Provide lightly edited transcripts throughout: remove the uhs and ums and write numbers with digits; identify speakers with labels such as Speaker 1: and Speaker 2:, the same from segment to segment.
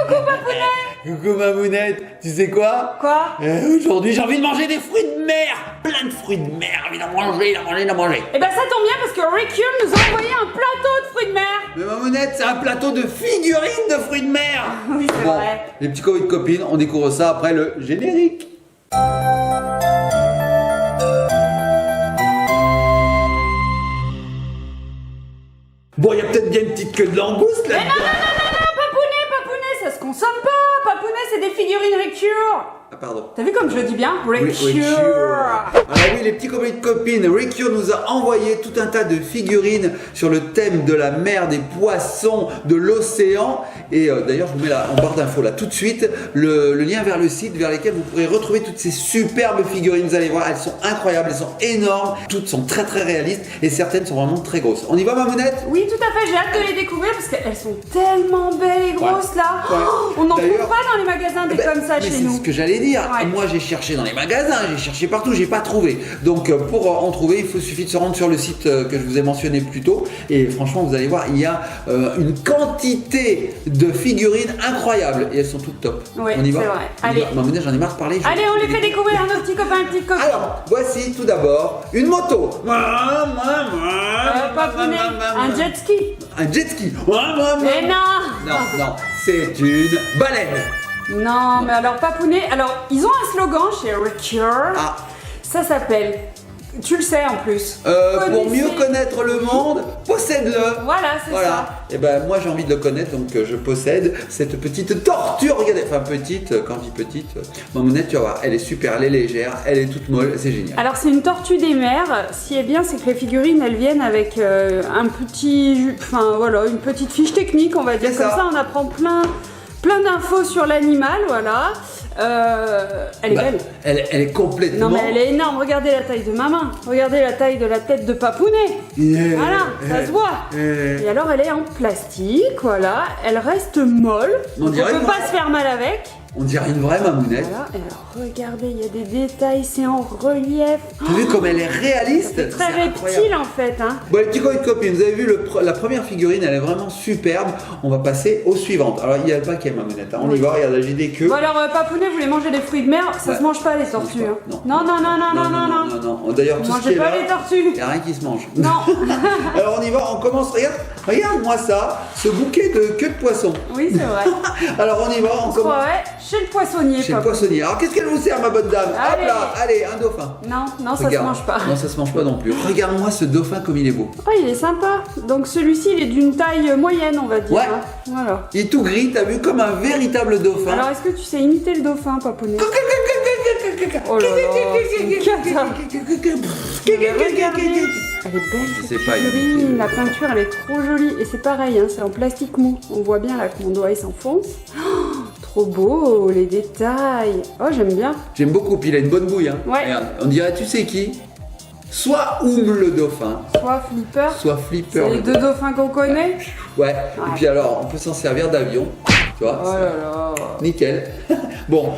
Speaker 1: Coucou Papounet.
Speaker 2: Coucou Mamounette, tu sais quoi?
Speaker 1: Quoi?
Speaker 2: Aujourd'hui j'ai envie de manger des fruits de mer. Plein de fruits de mer, envie d'en manger, d'en manger, d'en manger.
Speaker 1: Eh ben ça tombe bien parce que Ricule nous a envoyé un plateau de fruits de mer.
Speaker 2: Mais Mamounette, c'est un plateau de figurines de fruits de mer.
Speaker 1: Oui, c'est vrai.
Speaker 2: Les petits copains et copines, on découvre ça après le générique. Bon, il y a peut-être bien une petite queue de langouste
Speaker 1: Mais
Speaker 2: là-dedans.
Speaker 1: non, Papounet, ça se consomme pas. Papounet, c'est des figurines Ricule.
Speaker 2: Ah, pardon.
Speaker 1: T'as vu comme je le dis bien? Ricule.
Speaker 2: Alors oui, les petits copains et copines, Ricure nous a envoyé tout un tas de figurines sur le thème de la mer, des poissons, de l'océan. Et d'ailleurs, je vous mets là, en barre d'infos là tout de suite le lien vers le site vers lequel vous pourrez retrouver toutes ces superbes figurines. Vous allez voir, elles sont incroyables, elles sont énormes, toutes sont très très réalistes et certaines sont vraiment très grosses. On y va, Mamounette?
Speaker 1: Oui, tout à fait, j'ai hâte de les découvrir parce qu'elles sont tellement belles et grosses là.
Speaker 2: Ouais.
Speaker 1: Oh, on n'en trouve
Speaker 2: D'ailleurs-
Speaker 1: pas dans les magasins des comme ça
Speaker 2: mais
Speaker 1: chez
Speaker 2: c'est
Speaker 1: nous.
Speaker 2: ce que j'allais dire.
Speaker 1: Ouais.
Speaker 2: Moi, j'ai cherché dans les magasins, j'ai cherché partout, j'ai pas trouvé. Donc, pour en trouver, suffit de se rendre sur le site que je vous ai mentionné plus tôt. Et franchement, vous allez voir, il y a une quantité de figurines incroyables et elles sont toutes top.
Speaker 1: Oui,
Speaker 2: on y va.
Speaker 1: c'est vrai.
Speaker 2: On y
Speaker 1: Allez.
Speaker 2: va. Mamounette, j'en ai marre de parler.
Speaker 1: Allez, on les fait découvrir à nos petits copains et petites copines.
Speaker 2: Alors, voici tout d'abord une moto.
Speaker 1: Papounet, un jet ski.
Speaker 2: Un jet ski.
Speaker 1: Mais non.
Speaker 2: Non, c'est une baleine.
Speaker 1: Non, mais alors Papounet, alors ils ont un slogan chez Ricure.
Speaker 2: Ah.
Speaker 1: Ça s'appelle, tu le sais en plus.
Speaker 2: Pour mieux
Speaker 1: Connaissez-
Speaker 2: connaître le monde, possède-le.
Speaker 1: Voilà, c'est ça.
Speaker 2: Et ben moi j'ai envie de le connaître, donc je possède cette petite tortue. Regardez, enfin petite, quand je dis petite, Mamounette, tu vas voir, elle est super, elle est légère, elle est toute molle, c'est génial.
Speaker 1: Alors c'est une tortue des mers. Ce qui est bien, c'est que les figurines, elles viennent avec un petit, enfin voilà, une petite fiche technique, on va dire.
Speaker 2: C'est
Speaker 1: Comme
Speaker 2: ça.
Speaker 1: ça, on apprend plein d'infos sur l'animal, voilà. Elle est belle.
Speaker 2: Elle est complètement.
Speaker 1: Non mais elle est énorme, regardez la taille de ma main, regardez la taille de la tête de Papounet. Voilà, ça se voit. Et alors elle est en plastique, voilà, elle reste molle,
Speaker 2: On
Speaker 1: on
Speaker 2: dirait
Speaker 1: peut
Speaker 2: une-
Speaker 1: pas se faire mal avec.
Speaker 2: On dirait une vraie Mamounette.
Speaker 1: Voilà, et alors regardez, il y a des détails, c'est en relief.
Speaker 2: T'as vu comme elle est réaliste?
Speaker 1: C'est très
Speaker 2: C'est incroyable.
Speaker 1: reptile en fait, hein.
Speaker 2: Bon, les petits copains et copines, vous avez vu la première figurine, elle est vraiment superbe. On va passer aux suivantes. Alors il y a le paquet Mamounette, hein. On y va, regarde, là, j'ai des queues.
Speaker 1: Bon alors Papounet voulait manger des fruits de mer, ça
Speaker 2: Ouais.
Speaker 1: se mange pas les tortues. hein.
Speaker 2: Non.
Speaker 1: Non.
Speaker 2: Non. D'ailleurs, tout ce qui
Speaker 1: Mangez
Speaker 2: est
Speaker 1: pas
Speaker 2: là,
Speaker 1: les tortues.
Speaker 2: il n'y a rien qui se mange.
Speaker 1: Non.
Speaker 2: Alors on y va, on commence. Regarde-moi ça, ce bouquet de queue de poisson.
Speaker 1: Oui, c'est vrai.
Speaker 2: Alors on y va, on
Speaker 1: On se
Speaker 2: commence.
Speaker 1: croirait chez le poissonnier,
Speaker 2: Chez le
Speaker 1: Papounet.
Speaker 2: poissonnier. Alors qu'est-ce qu'elle vous sert, ma bonne dame? Hop
Speaker 1: Allez.
Speaker 2: là, allez, un dauphin.
Speaker 1: Non, ça se
Speaker 2: Regarde.
Speaker 1: mange pas.
Speaker 2: Non, ça se mange pas non plus. Regarde-moi ce dauphin comme il est beau.
Speaker 1: Oh, il est sympa. Donc celui-ci, il est d'une taille moyenne, on va dire.
Speaker 2: Ouais.
Speaker 1: hein. Voilà.
Speaker 2: Il est tout gris, t'as vu, comme un véritable dauphin.
Speaker 1: Alors, est-ce que tu sais imiter le dauphin, Papounet? Oh là là, c'est une cata. Regardez. Elle est belle,
Speaker 2: Je
Speaker 1: cette
Speaker 2: sais pas,
Speaker 1: figurine. La peinture, elle est trop jolie. Et c'est pareil, hein, c'est en plastique mou. On voit bien là que mon doigt, il s'enfonce. Oh, trop beau, les détails. Oh, j'aime bien.
Speaker 2: J'aime beaucoup, puis il a une bonne bouille. Hein.
Speaker 1: Ouais.
Speaker 2: Regarde, on dirait, tu sais qui? Soit le dauphin,
Speaker 1: Soit Flipper.
Speaker 2: soit Flipper.
Speaker 1: C'est les
Speaker 2: le
Speaker 1: deux dauphins qu'on connaît.
Speaker 2: Ouais. Et puis alors, on peut s'en servir d'avion. Tu vois,
Speaker 1: Oh là là.
Speaker 2: nickel. Bon,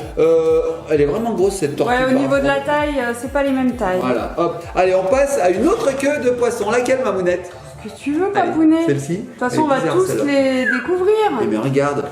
Speaker 2: elle est vraiment grosse cette tortue.
Speaker 1: Ouais, au
Speaker 2: par
Speaker 1: niveau de la
Speaker 2: contre.
Speaker 1: taille, c'est pas les mêmes tailles.
Speaker 2: Voilà, hop. Allez, on passe à une autre queue de poisson. Laquelle, Mamounette?
Speaker 1: Qu'est-ce que tu veux,
Speaker 2: Allez,
Speaker 1: Papounet?
Speaker 2: celle-ci.
Speaker 1: De toute façon, on va
Speaker 2: Elle est bizarre,
Speaker 1: tous
Speaker 2: celle-là.
Speaker 1: les découvrir.
Speaker 2: Eh bien, regarde.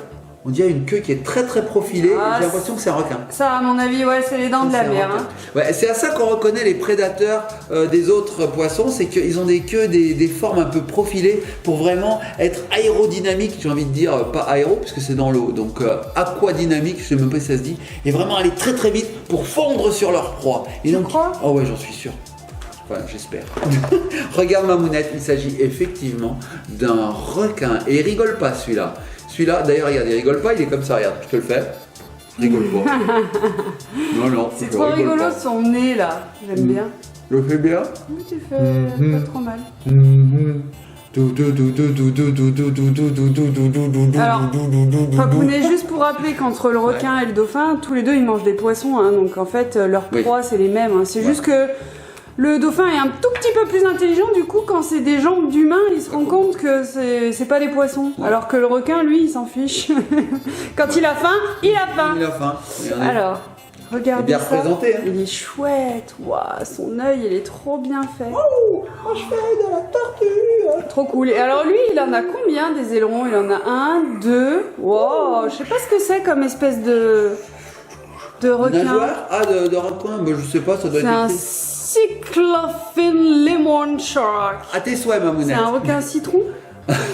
Speaker 2: On dirait une queue qui est très très profilée.
Speaker 1: Ah,
Speaker 2: J'ai l'impression que c'est un requin.
Speaker 1: Ça, à mon avis, ouais, c'est les dents de la
Speaker 2: C'est un
Speaker 1: mer.
Speaker 2: requin.
Speaker 1: Hein.
Speaker 2: Ouais, c'est à ça qu'on reconnaît les prédateurs des autres poissons, c'est qu'ils ont des queues, des formes un peu profilées pour vraiment être aérodynamiques, j'ai envie de dire, pas aéro puisque c'est dans l'eau, donc aquadynamique, je sais même pas si ça se dit, et vraiment aller très très vite pour fondre sur leur proie. Et
Speaker 1: Tu
Speaker 2: donc,
Speaker 1: crois?
Speaker 2: oh ouais, j'en suis sûr. Enfin, j'espère. Regarde Mamounette, il s'agit effectivement d'un requin. Et il rigole pas celui-là. Celui-là, d'ailleurs, regarde, il rigole pas, il est comme ça, regarde, je te le fais. Je rigole pas. Non,
Speaker 1: C'est
Speaker 2: je
Speaker 1: trop
Speaker 2: rigole
Speaker 1: rigolo
Speaker 2: pas.
Speaker 1: son nez là. J'aime bien.
Speaker 2: Je le fais bien.
Speaker 1: Oui, tu fais
Speaker 2: Mhm.
Speaker 1: pas trop mal.
Speaker 2: Alors,
Speaker 1: Papounet, juste pour rappeler qu'entre le requin et le dauphin, tous les deux ils mangent des poissons. Hein, donc en fait, leur
Speaker 2: Oui.
Speaker 1: proie c'est les mêmes. Hein. C'est
Speaker 2: Ouais.
Speaker 1: juste que le dauphin est un tout petit peu plus intelligent. Du coup, quand c'est des jambes d'humain, il se rend compte que c'est pas des poissons.
Speaker 2: Ouais.
Speaker 1: Alors que le requin, lui, il s'en fiche. Quand il a faim, il a faim.
Speaker 2: il a faim. Regardez.
Speaker 1: Alors, Regardez
Speaker 2: bien
Speaker 1: ça.
Speaker 2: représenté, hein.
Speaker 1: Il est chouette. Waouh, son œil, il est trop bien fait.
Speaker 2: Oh, je fais de la tortue.
Speaker 1: Trop cool. Et alors lui, il en a combien des ailerons? Il en a 1, 2. Wow, je sais pas ce que c'est comme espèce de requin.
Speaker 2: Nageoire? Ah, de requin? Bah, je sais pas, ça doit
Speaker 1: C'est
Speaker 2: être
Speaker 1: un
Speaker 2: écrit.
Speaker 1: cyclophine lemon shark.
Speaker 2: À tes souhaits,
Speaker 1: C'est
Speaker 2: Mamounette.
Speaker 1: un requin citron?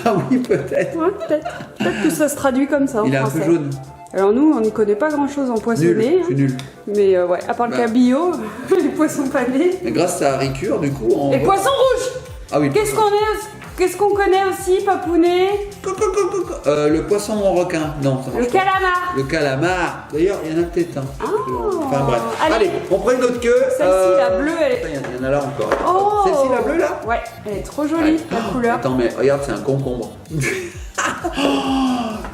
Speaker 2: Ah oui, peut-être.
Speaker 1: Ouais, peut-être. Peut-être que ça se traduit comme ça en
Speaker 2: Il est un
Speaker 1: français.
Speaker 2: peu jaune.
Speaker 1: Alors nous, on n'y connaît pas grand-chose en
Speaker 2: Nul,
Speaker 1: poissonné.
Speaker 2: je suis nul.
Speaker 1: Mais ouais, à part le
Speaker 2: Bah.
Speaker 1: cabillaud, les poissons panés.
Speaker 2: Mais grâce à Ricure, du coup, on...
Speaker 1: Et poissons rouges.
Speaker 2: Ah oui.
Speaker 1: Qu'est-ce qu'on connaît aussi, Papounet?
Speaker 2: Le poisson requin. Non, ça
Speaker 1: Le
Speaker 2: marche pas.
Speaker 1: calamar.
Speaker 2: Le calamar. D'ailleurs, il y en a peut-être un. Enfin bref.
Speaker 1: Allez.
Speaker 2: Allez, on prend une autre queue.
Speaker 1: Celle-ci, la bleue, elle est...
Speaker 2: Il y en a là encore.
Speaker 1: Oh.
Speaker 2: Celle-ci, la bleue, là?
Speaker 1: Ouais, elle est trop jolie, la couleur.
Speaker 2: Attends, mais regarde, c'est un concombre.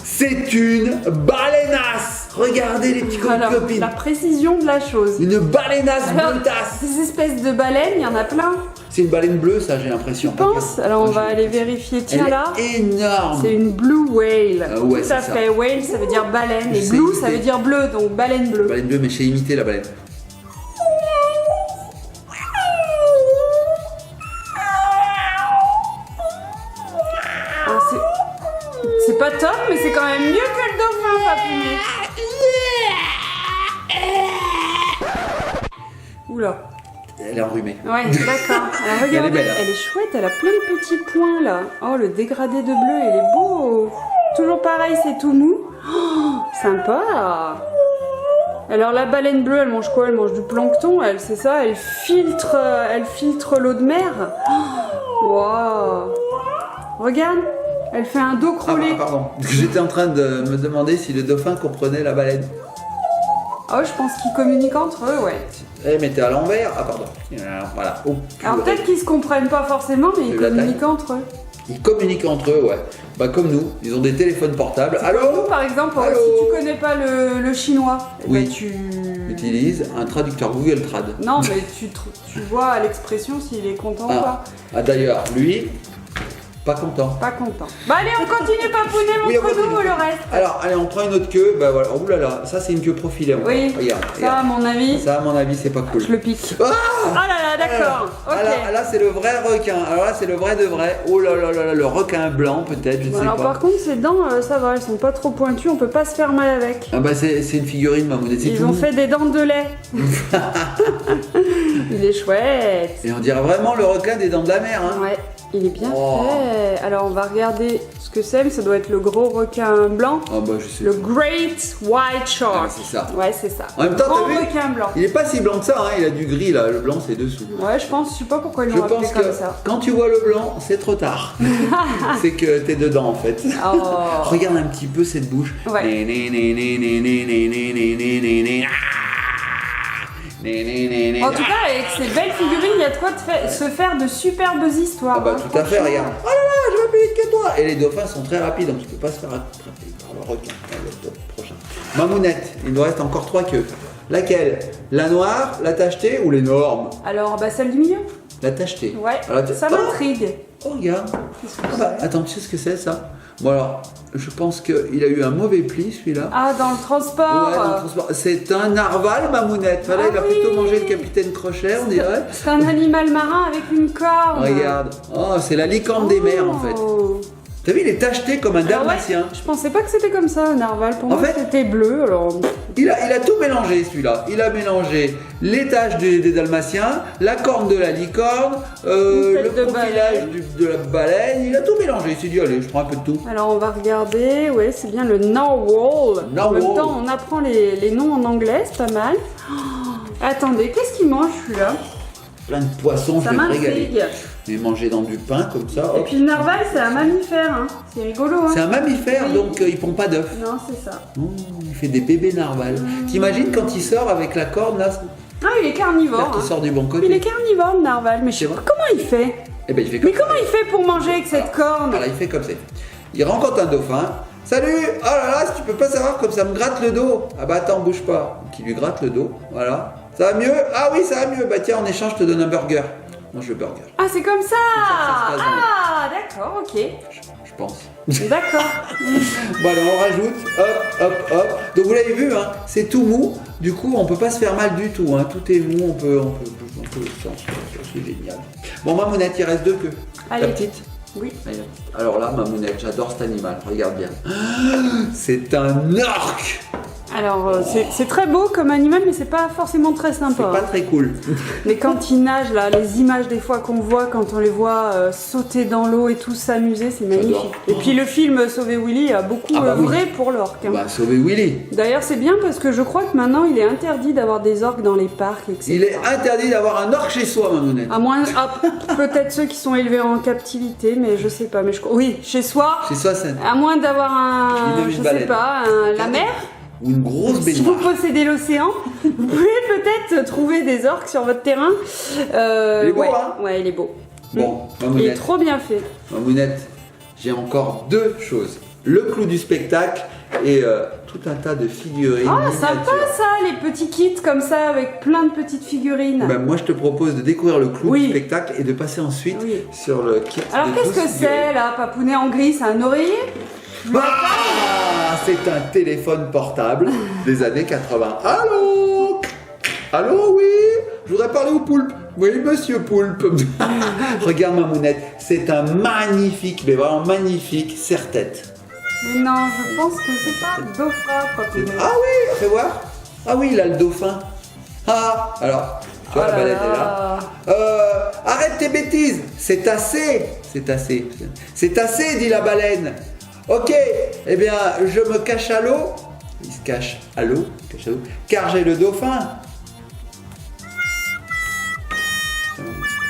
Speaker 2: C'est une baleineasse. Regardez les petits
Speaker 1: Alors,
Speaker 2: copines.
Speaker 1: la précision de la chose.
Speaker 2: Une baleineasse
Speaker 1: Alors,
Speaker 2: bleutasse.
Speaker 1: ces espèces de baleines, il y en a plein.
Speaker 2: C'est une baleine bleue, ça, j'ai l'impression.
Speaker 1: Tu penses? Alors, on va aller vérifier. Tiens
Speaker 2: Elle
Speaker 1: là.
Speaker 2: est énorme.
Speaker 1: C'est une blue whale.
Speaker 2: Ah ouais,
Speaker 1: Tout à
Speaker 2: c'est ça.
Speaker 1: fait. Whale, ça veut dire baleine. Et
Speaker 2: C'est
Speaker 1: blue,
Speaker 2: imité.
Speaker 1: ça veut dire bleu. Donc, baleine bleue.
Speaker 2: Baleine bleue, mais j'ai imité la baleine.
Speaker 1: Ah, c'est pas top, mais c'est quand même mieux que le dauphin, Papounet. Oula.
Speaker 2: Elle est enrhumée.
Speaker 1: Ouais, d'accord. Alors, regardez,
Speaker 2: Elle est belle, hein.
Speaker 1: elle est chouette, elle a plein de petits points là. Oh, le dégradé de bleu, il est beau. Toujours pareil, c'est tout mou. Oh, sympa. Alors la baleine bleue, elle mange quoi? Elle mange du plancton, elle, c'est ça? Elle filtre l'eau de mer. Oh, waouh. Regarde, elle fait un dos
Speaker 2: Ah,
Speaker 1: crawlé.
Speaker 2: pardon. J'étais en train de me demander si le dauphin comprenait la baleine.
Speaker 1: Oh, je pense qu'ils communiquent entre eux, ouais.
Speaker 2: Eh, mais t'es à l'envers. Ah, pardon. Voilà. Oh,
Speaker 1: Alors peut-être qu'ils se comprennent pas forcément, mais ils
Speaker 2: De la
Speaker 1: communiquent entre eux.
Speaker 2: Ils communiquent entre eux, ouais. Bah, comme nous, ils ont des téléphones portables. Allô?
Speaker 1: Nous, par exemple,
Speaker 2: Allô
Speaker 1: si tu connais pas le chinois, eh
Speaker 2: Oui.
Speaker 1: ben, tu...
Speaker 2: Utilise un traducteur Google Trad.
Speaker 1: Non, mais tu vois à l'expression s'il est content ou pas.
Speaker 2: Ah, d'ailleurs, lui, pas content.
Speaker 1: Pas content. Bah allez, on continue, Papounet,
Speaker 2: Oui, on
Speaker 1: montre-nous
Speaker 2: continue.
Speaker 1: le reste.
Speaker 2: Alors, allez, on prend une autre queue. Bah voilà. Oh là là, ça c'est une queue profilée. encore.
Speaker 1: Oui,
Speaker 2: Regarde,
Speaker 1: ça,
Speaker 2: regarde.
Speaker 1: à mon avis,
Speaker 2: Ça, à mon avis, c'est pas cool.
Speaker 1: je le pique.
Speaker 2: Ah,
Speaker 1: Oh là là, d'accord.
Speaker 2: Ah,
Speaker 1: Ok.
Speaker 2: là, c'est le vrai requin. Alors là, c'est le vrai de vrai. Oh là là là là, le requin blanc, peut-être, je
Speaker 1: Bon,
Speaker 2: sais
Speaker 1: alors
Speaker 2: pas.
Speaker 1: par contre, ses dents, ça va, elles sont pas trop pointues, on peut pas se faire mal avec.
Speaker 2: Ah bah, c'est une figurine, Mamounette. C'est
Speaker 1: Ils
Speaker 2: tout
Speaker 1: ont
Speaker 2: mou.
Speaker 1: fait des dents de lait. Il est chouette.
Speaker 2: Et on dirait vraiment le requin des dents de la mer, hein.
Speaker 1: Ouais, il est bien
Speaker 2: Oh.
Speaker 1: fait. Alors on va regarder ce que c'est, mais ça doit être le gros requin blanc.
Speaker 2: Ah bah, je sais.
Speaker 1: Le Great White Shark.
Speaker 2: Ah, c'est ça.
Speaker 1: Ouais, c'est ça.
Speaker 2: En même temps,
Speaker 1: Grand
Speaker 2: t'as vu
Speaker 1: requin blanc.
Speaker 2: Il est pas si blanc que ça, hein. Il a du gris là. Le blanc, c'est dessous.
Speaker 1: Ouais, je sais pas pourquoi ils
Speaker 2: Je
Speaker 1: l'ont appelé
Speaker 2: pense que
Speaker 1: comme ça.
Speaker 2: quand tu vois le blanc, c'est trop tard. C'est que t'es dedans en fait.
Speaker 1: Oh.
Speaker 2: Regarde un petit peu cette bouche.
Speaker 1: Ouais.
Speaker 2: Né, né, né, né, né, né, né, né, né, né, né, né. Né, né, né, né.
Speaker 1: En tout cas, avec ces belles figurines, il y a de quoi se faire de superbes histoires.
Speaker 2: Ah bah
Speaker 1: hein,
Speaker 2: tout à fait,
Speaker 1: franchement.
Speaker 2: regarde. Oh là là, je vais plus vite que toi. Et les dauphins sont très rapides, donc tu peux pas se faire attraper par le requin. Allez, top, prochain. Mamounette, il nous reste encore 3 queues. Laquelle? La noire, la tachetée ou l'énorme?
Speaker 1: Alors, bah celle du milieu.
Speaker 2: La tachetée.
Speaker 1: Ouais,
Speaker 2: Alors,
Speaker 1: ça
Speaker 2: oh,
Speaker 1: m'intrigue.
Speaker 2: oh, regarde.
Speaker 1: Qu'est-ce que
Speaker 2: Ah bah,
Speaker 1: c'est
Speaker 2: attends, tu sais ce que c'est ça? Bon alors, je pense qu'il a eu un mauvais pli celui-là.
Speaker 1: Ah, dans le transport.
Speaker 2: Ouais, dans le transport. C'est un narval, Mamounette. Voilà,
Speaker 1: Ah
Speaker 2: il a
Speaker 1: oui.
Speaker 2: plutôt mangé le capitaine Crochet, on dirait.
Speaker 1: C'est un animal marin avec une corne.
Speaker 2: Regarde. Oh, c'est la licorne des mers en fait.
Speaker 1: Oh.
Speaker 2: T'as vu, il est tacheté comme un
Speaker 1: Alors, ouais,
Speaker 2: dalmatien.
Speaker 1: je pensais pas que c'était comme ça, un narval. Pour
Speaker 2: En
Speaker 1: moi,
Speaker 2: fait-
Speaker 1: c'était bleu. Alors,
Speaker 2: Il a tout mélangé celui-là. Il a mélangé les taches des dalmatiens, la corne de la licorne, le
Speaker 1: tête de
Speaker 2: profilage de la baleine. Il a tout mélangé. Il s'est dit, allez, je prends un peu de tout.
Speaker 1: alors, on va regarder. Ouais, c'est bien le narwhal. En
Speaker 2: Narwhal.
Speaker 1: même temps, on apprend les noms en anglais, c'est pas mal. Oh, attendez, qu'est-ce qu'il mange celui-là?
Speaker 2: Plein de poissons,
Speaker 1: Ça
Speaker 2: je vais me régaler.
Speaker 1: m'intrigue.
Speaker 2: Mais manger dans du pain comme ça.
Speaker 1: Et
Speaker 2: hop.
Speaker 1: puis le narval, c'est un mammifère. Hein. C'est rigolo. Hein.
Speaker 2: C'est un mammifère,
Speaker 1: Oui.
Speaker 2: donc il pond pas d'œufs.
Speaker 1: Non, c'est ça.
Speaker 2: Oh, il fait des bébés narvals. T'imagines quand il sort avec la corde là,
Speaker 1: Ah, il est carnivore.
Speaker 2: j'espère qu'il
Speaker 1: Hein.
Speaker 2: sort du bon côté.
Speaker 1: Il est carnivore, le narval. Mais je sais
Speaker 2: C'est
Speaker 1: pas
Speaker 2: vrai
Speaker 1: comment il fait.
Speaker 2: Eh ben il fait comme
Speaker 1: Mais comment il fait pour manger avec cette corne?
Speaker 2: Voilà, il fait comme ça. Il rencontre un dauphin. Salut! Oh là là, si tu peux pas savoir comme ça me gratte le dos. Ah bah attends, bouge pas. Donc il lui gratte le dos, voilà. Ça va mieux? Ah oui, ça va mieux. Bah tiens, en échange, je te donne un burger. Mange le burger.
Speaker 1: Ah, c'est comme ça.
Speaker 2: ça se passe dans
Speaker 1: Ah, d'accord, ok.
Speaker 2: Je pense.
Speaker 1: D'accord.
Speaker 2: Voilà, on rajoute, hop. Donc vous l'avez vu, hein, c'est tout mou. Du coup, on peut pas se faire mal du tout. Hein. Tout est mou, on peut c'est génial. Bon, Mamounette, il reste 2 queues.
Speaker 1: Allez.
Speaker 2: La petite.
Speaker 1: Oui.
Speaker 2: Alors là, Mamounette, j'adore cet animal. Regarde bien. C'est un orque.
Speaker 1: Alors, c'est très beau comme animal, mais c'est pas forcément très
Speaker 2: C'est
Speaker 1: sympa.
Speaker 2: pas très cool.
Speaker 1: Mais quand il nage, là, les images des fois qu'on voit, quand on les voit sauter dans l'eau et tout s'amuser, c'est magnifique.
Speaker 2: J'adore.
Speaker 1: Et puis le film Sauver Willy a beaucoup œuvré pour l'orque. Hein.
Speaker 2: Bah, sauver Willy.
Speaker 1: D'ailleurs, c'est bien parce que je crois que maintenant, il est interdit d'avoir des orques dans les parcs, etc.
Speaker 2: Il est interdit d'avoir un orque chez soi, Mamounette.
Speaker 1: À moins, peut-être ceux qui sont élevés en captivité, mais je sais pas. Mais oui, chez soi.
Speaker 2: Chez soi, c'est
Speaker 1: À moins d'avoir
Speaker 2: Une
Speaker 1: je sais
Speaker 2: baleine.
Speaker 1: pas, la mer.
Speaker 2: ou une grosse
Speaker 1: Si vous
Speaker 2: baignoire.
Speaker 1: possédez l'océan, vous pouvez peut-être trouver des orques sur votre terrain.
Speaker 2: Il est beau,
Speaker 1: ouais,
Speaker 2: hein.
Speaker 1: ouais, il est beau.
Speaker 2: Bon,
Speaker 1: Il est
Speaker 2: Mamounette,
Speaker 1: trop bien fait.
Speaker 2: Mamounette, j'ai encore 2 choses. Le clou du spectacle et tout un tas de figurines.
Speaker 1: Ah, sympa
Speaker 2: miniatures.
Speaker 1: ça, les petits kits comme ça avec plein de petites figurines.
Speaker 2: Ben, moi, je te propose de découvrir le clou
Speaker 1: Oui.
Speaker 2: du spectacle et de passer ensuite
Speaker 1: Oui.
Speaker 2: sur le kit.
Speaker 1: Alors
Speaker 2: de
Speaker 1: qu'est-ce
Speaker 2: 12
Speaker 1: que
Speaker 2: figurines.
Speaker 1: c'est là, papounet en gris? C'est un oreiller?
Speaker 2: Ah, c'est un téléphone portable des années 80. Allô? Allô, oui? Je voudrais parler au poulpe. Oui, monsieur poulpe. Regarde, Mamounette, c'est un magnifique, mais vraiment magnifique serre-tête.
Speaker 1: Mais non, je pense que c'est pas dauphin, papounet.
Speaker 2: Ah oui, fais voir. Ah oui, il a le dauphin. Ah, alors, tu vois,
Speaker 1: Oh
Speaker 2: la
Speaker 1: là
Speaker 2: baleine est là. Arrête tes bêtises, c'est assez. C'est assez. C'est assez, dit la baleine. Ok, eh bien, je me cache à l'eau. Il se cache à l'eau, car j'ai le dauphin.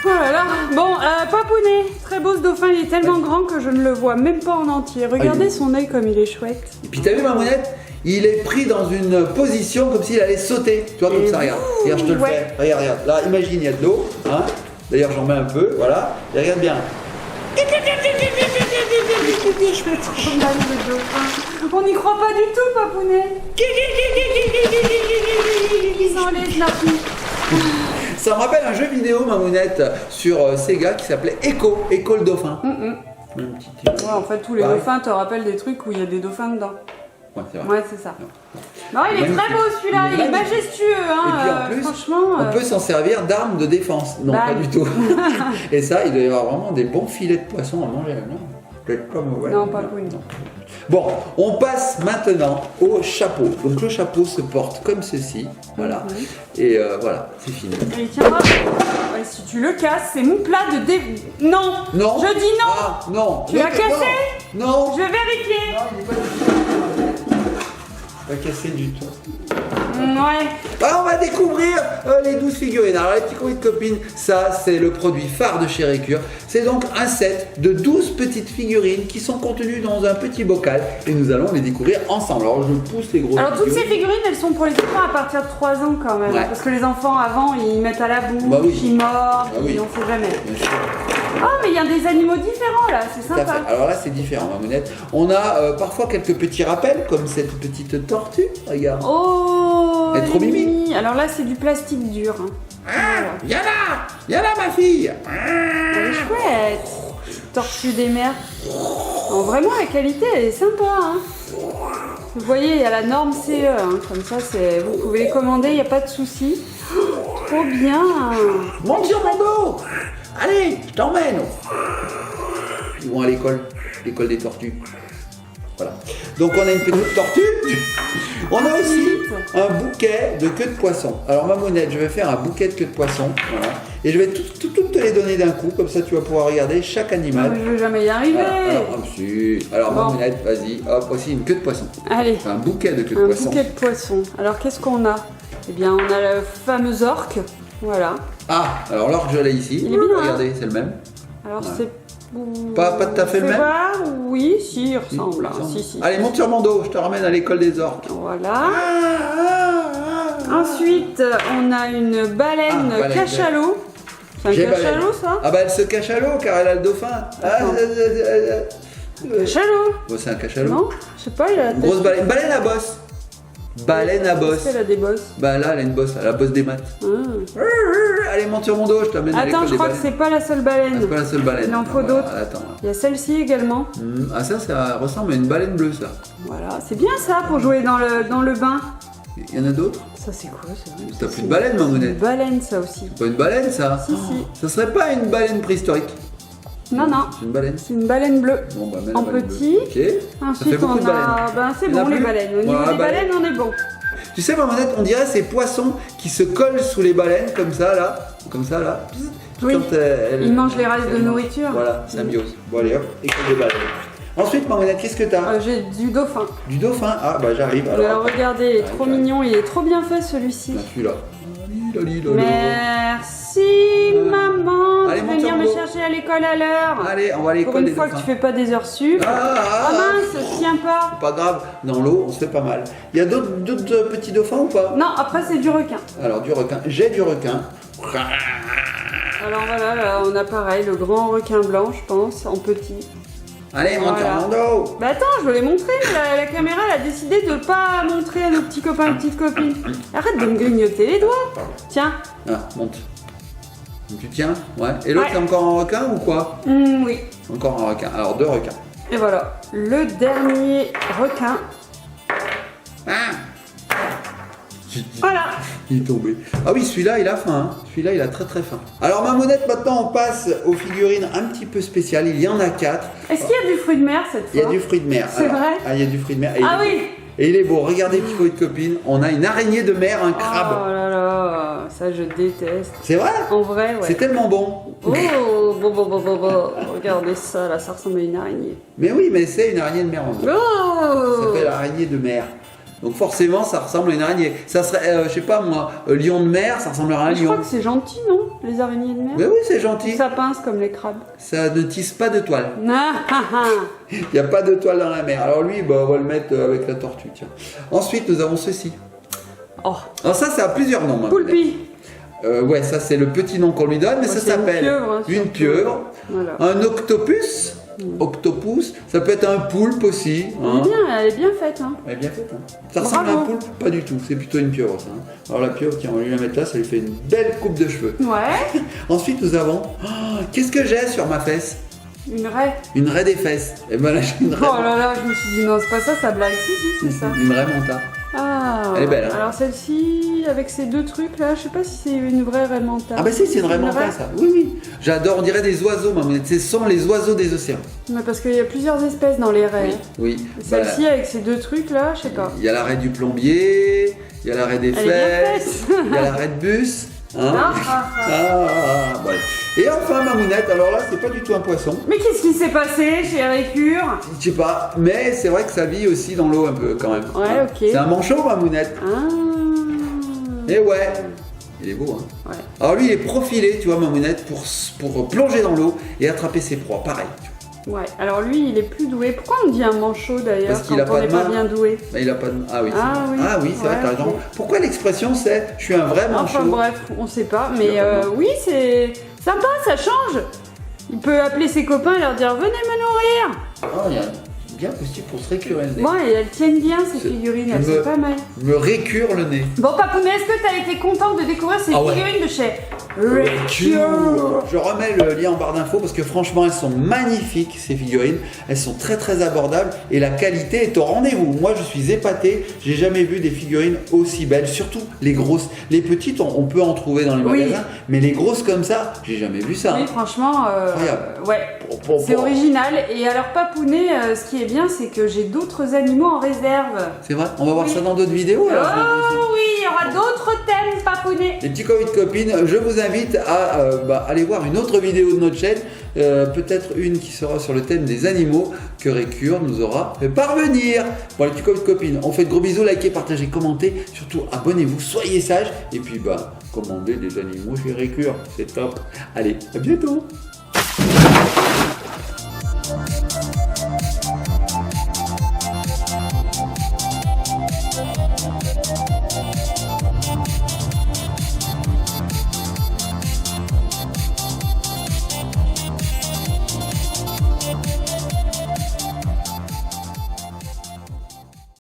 Speaker 1: Oh là là. Bon, papounet, très beau ce dauphin, il est tellement grand que je ne le vois même pas en entier. Regardez son œil comme il est chouette.
Speaker 2: Et puis t'as vu, Mamounette, il est pris dans une position comme s'il allait sauter. Tu vois, comme
Speaker 1: Et
Speaker 2: ça, regarde. Regarde, je te le
Speaker 1: ouais.
Speaker 2: fais. Regarde, regarde. Là, imagine, il y a de l'eau. Hein. D'ailleurs, j'en mets un peu, voilà. Et regarde bien.
Speaker 1: On n'y croit pas du tout, papounet. Ils ont les Snappy.
Speaker 2: Ça me rappelle un jeu vidéo, Mamounette, sur Sega qui s'appelait Echo. Echo le dauphin. Un petit type.
Speaker 1: Ouais, en fait, tous les
Speaker 2: Pareil.
Speaker 1: dauphins te rappellent des trucs où il y a des dauphins dedans.
Speaker 2: Ouais, c'est vrai.
Speaker 1: Ouais, c'est ça. Non, il est
Speaker 2: Magnifique.
Speaker 1: très beau celui-là, il est
Speaker 2: Magnifique.
Speaker 1: majestueux, hein.
Speaker 2: Et puis en plus,
Speaker 1: franchement.
Speaker 2: on peut s'en servir d'arme de défense. Non,
Speaker 1: Bah
Speaker 2: pas
Speaker 1: oui.
Speaker 2: du tout. Et ça, il doit y avoir vraiment des bons filets de poisson à manger. Non, peut-être pas mauvais.
Speaker 1: Non, pas pour une.
Speaker 2: Bon, on passe maintenant au chapeau. Donc le chapeau se porte comme ceci, voilà. Et voilà, c'est fini.
Speaker 1: Et il tiendra. Ouais, si tu le casses, c'est mon plat de Non.
Speaker 2: Non.
Speaker 1: Je dis non.
Speaker 2: Ah, non.
Speaker 1: Tu l'as cassé?
Speaker 2: Non.
Speaker 1: Je vais vérifier.
Speaker 2: Non, il est pas cassé du tout.
Speaker 1: Ouais.
Speaker 2: Ah, on va découvrir les 12 figurines. Alors les petits colis de copines, ça c'est le produit phare de chez Récure. C'est donc un set de 12 petites figurines qui sont contenues dans un petit bocal et nous allons les découvrir ensemble. Alors je pousse les gros.
Speaker 1: Alors toutes ces figurines, elles sont pour les enfants à partir de 3 ans quand même.
Speaker 2: Ouais.
Speaker 1: Parce que les enfants avant, ils mettent à la bouche,
Speaker 2: Bah oui.
Speaker 1: ils mordent,
Speaker 2: Bah oui.
Speaker 1: on sait jamais.
Speaker 2: Bien sûr.
Speaker 1: Oh, mais il y a des animaux différents là, c'est
Speaker 2: Tout à
Speaker 1: sympa.
Speaker 2: fait. Alors là, c'est différent, Mamounette. On a parfois quelques petits rappels, comme cette petite tortue. Regarde.
Speaker 1: Oh,
Speaker 2: Elle est trop mimi.
Speaker 1: Alors là, c'est du plastique dur. Hein. Voilà.
Speaker 2: Viens là, ma fille.
Speaker 1: Elle est chouette. Tortue des mers. Oh, vraiment, la qualité, elle est sympa. Hein. Vous voyez, il y a la norme CE. Hein. Comme ça, vous pouvez les commander, il n'y a pas de souci. Oh, trop bien.
Speaker 2: Monte sur mon dos. Allez, je t'emmène. Ils vont à l'école des tortues. Voilà. Donc on a une petite tortue. On a aussi un bouquet de queues de poisson. Alors Mamounette, je vais faire un bouquet de queues de poisson. Voilà. Et je vais tout te les donner d'un coup. Comme ça tu vas pouvoir regarder chaque animal.
Speaker 1: Je ne vais jamais y arriver.
Speaker 2: Alors
Speaker 1: Bon.
Speaker 2: Mamounette, vas-y. Hop, voici une queue de poisson.
Speaker 1: Allez,
Speaker 2: Enfin, un bouquet de queues de
Speaker 1: un
Speaker 2: poisson.
Speaker 1: bouquet de poissons. Alors, qu'est-ce qu'on a? Eh bien, on a le fameux orque. Voilà.
Speaker 2: Ah, alors l'orque je l'ai ici.
Speaker 1: Il est bien, hein.
Speaker 2: Regardez, c'est le même.
Speaker 1: Alors,
Speaker 2: Ouais.
Speaker 1: c'est...
Speaker 2: Pas tout à fait le
Speaker 1: Fais
Speaker 2: même.
Speaker 1: voir. Oui, si, il ressemble. hein.
Speaker 2: Il ressemble.
Speaker 1: Si.
Speaker 2: Allez, monte sur mon dos. Je te ramène à l'école des orques.
Speaker 1: Voilà. Ensuite, on a une baleine
Speaker 2: baleine.
Speaker 1: cachalot. C'est un
Speaker 2: J'ai
Speaker 1: cachalot, ça?
Speaker 2: Ah bah elle se cache à l'eau car elle a le dauphin.
Speaker 1: Attends. Cachalot.
Speaker 2: Bon, c'est un cachalot.
Speaker 1: Non? Je sais pas, il a la tête.
Speaker 2: Grosse baleine. Baleine à bosse. Baleine à bosse.
Speaker 1: Est-ce qu'elle a des bosses?
Speaker 2: Bah là, elle a une bosse, elle a la bosse des maths.
Speaker 1: Ah.
Speaker 2: Allez, monte sur mon dos, je t'amène à l'école
Speaker 1: Attends, je
Speaker 2: des
Speaker 1: crois que
Speaker 2: baleines.
Speaker 1: c'est pas la seule baleine.
Speaker 2: Ah, c'est pas la seule baleine.
Speaker 1: Il en faut
Speaker 2: Ah,
Speaker 1: d'autres.
Speaker 2: Attends.
Speaker 1: Il y a celle-ci également.
Speaker 2: Ah ça ressemble à une baleine bleue ça.
Speaker 1: Voilà, c'est bien ça pour jouer dans le bain.
Speaker 2: Il y en a d'autres?
Speaker 1: Ça c'est quoi ça?
Speaker 2: T'as plus de baleine, ma
Speaker 1: Une
Speaker 2: monette?
Speaker 1: baleine ça aussi.
Speaker 2: C'est pas une baleine ça?
Speaker 1: Si, si.
Speaker 2: Ça serait pas une baleine préhistorique?
Speaker 1: Non, non.
Speaker 2: C'est une baleine.
Speaker 1: C'est une baleine bleue.
Speaker 2: Bon, bah, mets la
Speaker 1: En
Speaker 2: baleine
Speaker 1: petit.
Speaker 2: bleue. Ok. Ça fait
Speaker 1: Ensuite
Speaker 2: beaucoup
Speaker 1: on
Speaker 2: de baleines.
Speaker 1: a. Ben c'est
Speaker 2: Il y en a
Speaker 1: bon les
Speaker 2: plus
Speaker 1: baleines. Au niveau
Speaker 2: Voilà,
Speaker 1: des
Speaker 2: baleine.
Speaker 1: baleines on est bon.
Speaker 2: Tu sais, ma monette, on dirait ces poissons qui se collent sous les baleines comme ça là. Comme ça là.
Speaker 1: Oui.
Speaker 2: Quand,
Speaker 1: Ils mangent les restes de nourriture.
Speaker 2: Voilà, symbiose. Bon allez hop, école des baleines. Ensuite, ma monette, qu'est-ce que t'as?
Speaker 1: J'ai du dauphin.
Speaker 2: Du dauphin? Ah bah j'arrive.
Speaker 1: Alors regardez, il est trop
Speaker 2: j'arrive.
Speaker 1: mignon, il est trop bien fait celui-ci.
Speaker 2: Ah, celui-là.
Speaker 1: Merci maman
Speaker 2: Allez,
Speaker 1: de
Speaker 2: monte
Speaker 1: venir
Speaker 2: sur
Speaker 1: me
Speaker 2: le dos.
Speaker 1: chercher à l'école à l'heure.
Speaker 2: Allez, on va à l'école
Speaker 1: Pour une
Speaker 2: des
Speaker 1: fois que
Speaker 2: dauphins.
Speaker 1: tu fais pas des heures sup.
Speaker 2: Ah,
Speaker 1: mince, tiens pas.
Speaker 2: Pas grave, dans l'eau, on se fait pas mal. Il y a d'autres petits dauphins ou pas?
Speaker 1: Non, après c'est du requin.
Speaker 2: Alors, du requin. J'ai du requin.
Speaker 1: Alors voilà, là, on a pareil, le grand requin blanc, je pense, en petit.
Speaker 2: Allez, monte
Speaker 1: Voilà.
Speaker 2: sur mon dos.
Speaker 1: Bah attends, je veux les montrer, mais la caméra elle a décidé de pas montrer à nos petits copains et petites copines. Arrête de me grignoter les doigts. Tiens.
Speaker 2: Ah, monte. Tu tiens? Ouais. Et l'autre,
Speaker 1: Ouais.
Speaker 2: c'est encore un requin ou quoi?
Speaker 1: Oui.
Speaker 2: Encore un requin. Alors, 2 requins.
Speaker 1: Et voilà, le dernier requin.
Speaker 2: Ah.
Speaker 1: Voilà.
Speaker 2: Il est tombé. Ah oui, celui-là, il a faim. Hein. Celui-là, il a très très faim. Alors, ma monette, maintenant, on passe aux figurines un petit peu spéciales. Il y en a 4.
Speaker 1: Est-ce qu'il y a du fruit de mer cette fois?
Speaker 2: Il y a du fruit de mer.
Speaker 1: C'est
Speaker 2: Alors,
Speaker 1: vrai?
Speaker 2: Ah, il y a du fruit de mer. Et
Speaker 1: Ah
Speaker 2: il est
Speaker 1: oui.
Speaker 2: beau. Et il est beau. Regardez, petit de copine. On a une araignée de mer, un crabe.
Speaker 1: Oh là là, ça je déteste.
Speaker 2: C'est vrai?
Speaker 1: En vrai, ouais.
Speaker 2: C'est tellement bon.
Speaker 1: Oh, bon. Regardez ça, là, ça ressemble à une araignée.
Speaker 2: Mais oui, mais c'est une araignée de mer en vrai. Ça
Speaker 1: Oh
Speaker 2: s'appelle araignée de mer. Donc forcément, ça ressemble à une araignée. Ça serait, je sais pas moi, lion de mer, ça ressemblerait à un
Speaker 1: Je crois
Speaker 2: lion.
Speaker 1: que c'est gentil, non? Les araignées de mer?
Speaker 2: Mais oui, c'est gentil.
Speaker 1: Ça pince comme les crabes.
Speaker 2: Ça ne tisse pas de toile.
Speaker 1: Ah, ah, ah.
Speaker 2: Il n'y a pas de toile dans la mer. Alors lui, bah, on va le mettre avec la tortue. Tiens. Ensuite, nous avons ceci.
Speaker 1: Oh,
Speaker 2: Alors ça a plusieurs noms. Maintenant.
Speaker 1: poulpi.
Speaker 2: Ouais, ça c'est le petit nom qu'on lui donne, mais
Speaker 1: Ouais,
Speaker 2: ça
Speaker 1: c'est une
Speaker 2: s'appelle
Speaker 1: pieuvre, hein,
Speaker 2: une
Speaker 1: surtout.
Speaker 2: pieuvre,
Speaker 1: Voilà.
Speaker 2: un octopus. Octopus, ça peut être un poulpe aussi. Hein.
Speaker 1: Elle est bien faite, hein.
Speaker 2: Elle est bien faite. Hein. Ça ressemble à un
Speaker 1: Bravo.
Speaker 2: poulpe? Pas du tout, c'est plutôt une pieuvre ça. Hein. Alors la pieuvre, tiens, on va lui la mettre là, ça lui fait une belle coupe de cheveux.
Speaker 1: Ouais,
Speaker 2: Ensuite, nous avons. Oh, qu'est-ce que j'ai sur ma fesse?
Speaker 1: une raie.
Speaker 2: Une raie des fesses. Et ben là, j'ai une raie.
Speaker 1: Oh là là, je me suis dit, non, c'est pas ça, ça blague. Si, c'est ça.
Speaker 2: Une raie manta.
Speaker 1: Ah,
Speaker 2: Elle est belle, hein.
Speaker 1: Alors celle-ci, avec ces deux trucs là, je sais pas si c'est une vraie raie mentale.
Speaker 2: Ah bah si, c'est une raie manta ça. Oui, oui. J'adore, on dirait des oiseaux, ma monette. Ce sont les oiseaux des océans.
Speaker 1: Mais parce qu'il y a plusieurs espèces dans les raies.
Speaker 2: Oui.
Speaker 1: Celle-ci avec ces deux trucs là, je sais pas.
Speaker 2: Il y a la raie du plombier, il y a la raie des
Speaker 1: Elle est bien
Speaker 2: fesses,
Speaker 1: faite.
Speaker 2: il y a la raie de bus. Hein
Speaker 1: Ah, ah, ah.
Speaker 2: voilà. Et enfin, ma mounette, alors là, c'est pas du tout un poisson.
Speaker 1: Mais qu'est-ce qui s'est passé chez Ricure?
Speaker 2: Je sais pas, mais c'est vrai que ça vit aussi dans l'eau un peu quand même.
Speaker 1: Ouais,
Speaker 2: Hein.
Speaker 1: ok.
Speaker 2: C'est un manchot, ma mounette.
Speaker 1: Ah.
Speaker 2: Et ouais, il est beau, hein.
Speaker 1: Ouais.
Speaker 2: Alors lui, il est profilé, tu vois, ma mounette, pour plonger dans l'eau et attraper ses proies. Pareil. Tu vois.
Speaker 1: Ouais, alors lui, il est plus doué. Pourquoi on dit un manchot d'ailleurs
Speaker 2: Parce qu'il
Speaker 1: quand
Speaker 2: a
Speaker 1: on
Speaker 2: pas
Speaker 1: n'est
Speaker 2: de
Speaker 1: pas
Speaker 2: main.
Speaker 1: bien doué?
Speaker 2: Bah, il a pas de... Ah oui, c'est
Speaker 1: Ah
Speaker 2: vrai.
Speaker 1: oui.
Speaker 2: Ah oui, c'est vrai,
Speaker 1: Ouais,
Speaker 2: t'as raison.
Speaker 1: ok.
Speaker 2: Pourquoi l'expression c'est « je suis un vrai manchot
Speaker 1: Enfin bref, on sait pas. Mais
Speaker 2: Il a pas de main.
Speaker 1: oui, c'est sympa, ça change. Il peut appeler ses copains et leur dire venez me nourrir.
Speaker 2: Ah, il y a bien possible pour se récurer le nez.
Speaker 1: Bon, et elles tiennent bien ces figurines, elles
Speaker 2: je me-
Speaker 1: sont pas mal.
Speaker 2: Me récure le nez.
Speaker 1: Bon, Papounet, est-ce que t'as été contente de découvrir ces
Speaker 2: Ah ouais.
Speaker 1: figurines de chez Ricure?
Speaker 2: Je remets le lien en barre d'infos parce que franchement elles sont magnifiques ces figurines, elles sont très très abordables et la qualité est au rendez-vous. Moi je suis épaté, j'ai jamais vu des figurines aussi belles, surtout les grosses. Les petites on peut en trouver dans les
Speaker 1: Oui.
Speaker 2: magasins, mais les grosses comme ça, j'ai jamais vu ça.
Speaker 1: Oui, franchement,
Speaker 2: Incroyable.
Speaker 1: ouais. C'est original. Et alors, Papounet, ce qui est bien, c'est que j'ai d'autres animaux en réserve.
Speaker 2: C'est vrai, on va voir
Speaker 1: Oui.
Speaker 2: ça dans d'autres vidéos alors. j'ai l'impression.
Speaker 1: Oh oui, il y aura d'autres thèmes, Papounet.
Speaker 2: Les petits copines, je vous invite à aller voir une autre vidéo de notre chaîne, peut-être une qui sera sur le thème des animaux que Récure nous aura fait parvenir. Bon les petits copines, on fait de gros bisous, likez, partagez, commentez, surtout abonnez-vous, soyez sages et puis commandez des animaux chez Récure, c'est top. Allez, à bientôt.